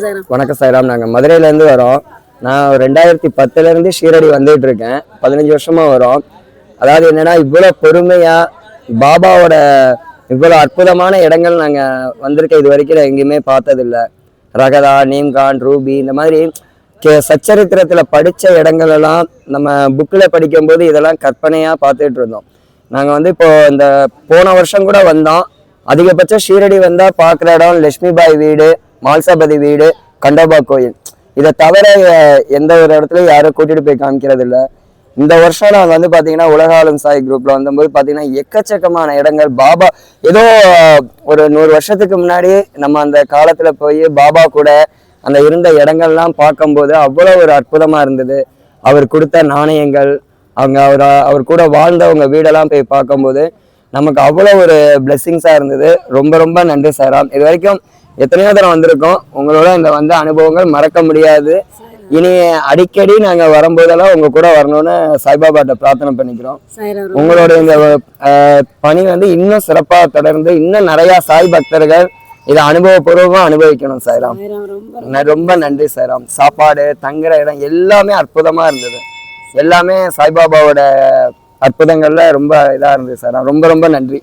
வணக்கம் சாய்ராம். நாங்கள் மதுரையிலேருந்து வரோம். நான் 2010 ஷீரடி வந்துட்டு இருக்கேன். 15 வருஷமா வரோம். அதாவது என்னன்னா, இவ்வளோ பொறுமையா பாபாவோட இவ்வளோ அற்புதமான இடங்கள் நாங்கள் வந்திருக்க இது வரைக்கும் எங்கேயுமே பார்த்ததில்லை. ரகதா, நீம்கான், ரூபி இந்த மாதிரி சச்சரித்திரத்தில் படித்த இடங்கள் எல்லாம் நம்ம புக்கில் படிக்கும்போது இதெல்லாம் கற்பனையாக பார்த்துட்டு இருந்தோம். நாங்கள் வந்து இப்போ இந்த போன வருஷம் கூட வந்தோம். அதிகபட்சம் ஷீரடி வந்தால் பார்க்குற இடம் லட்சுமிபாய் வீடு, மால்சாபதி வீடு, கண்டோபா கோயில். இதை தவிர எந்த ஒரு இடத்துலையும் யாரும் கூட்டிகிட்டு போய் காமிக்கிறது இல்லை. இந்த வருஷம் நாங்கள் வந்து பார்த்தீங்கன்னா உலகாலும் சாய் குரூப்பில் வந்தபோது பார்த்தீங்கன்னா எக்கச்சக்கமான இடங்கள் பாபா ஏதோ ஒரு 100 வருஷத்துக்கு முன்னாடி நம்ம அந்த காலத்தில் போய் பாபா கூட அந்த இருந்த இடங்கள்லாம் பார்க்கும்போது அவ்வளோ ஒரு அற்புதமாக இருந்தது. அவர் கொடுத்த நாணயங்கள், அவர் கூட வாழ்ந்தவங்க வீடெல்லாம் போய் பார்க்கும்போது நமக்கு அவ்வளோ ஒரு பிளெஸ்ஸிங்ஸாக இருந்தது. ரொம்ப ரொம்ப நன்றி சாய்ராம். இது வரைக்கும் எத்தனையோ தரம் வந்திருக்கோம். உங்களோட இந்த வந்த அனுபவங்கள் மறக்க முடியாது. இனி அடிக்கடி நாங்கள் வரும்போதெல்லாம் உங்க கூட வரணும்னு சாய்பாபாட்ட பிரார்த்தனை பண்ணிக்கிறோம். உங்களோட இந்த பணி வந்து இன்னும் சிறப்பாக தொடர்ந்து இன்னும் நிறைய சாய் பக்தர்கள் இதை அனுபவபூர்வமா அனுபவிக்கணும் சாய்ராம். ரொம்ப நன்றி சாய்ராம். சாப்பாடு, தங்குற இடம் எல்லாமே அற்புதமா இருந்தது. எல்லாமே சாய்பாபாவோட அற்புதங்கள்ல ரொம்ப இதா இருந்தது சாய்ராம். ரொம்ப ரொம்ப நன்றி.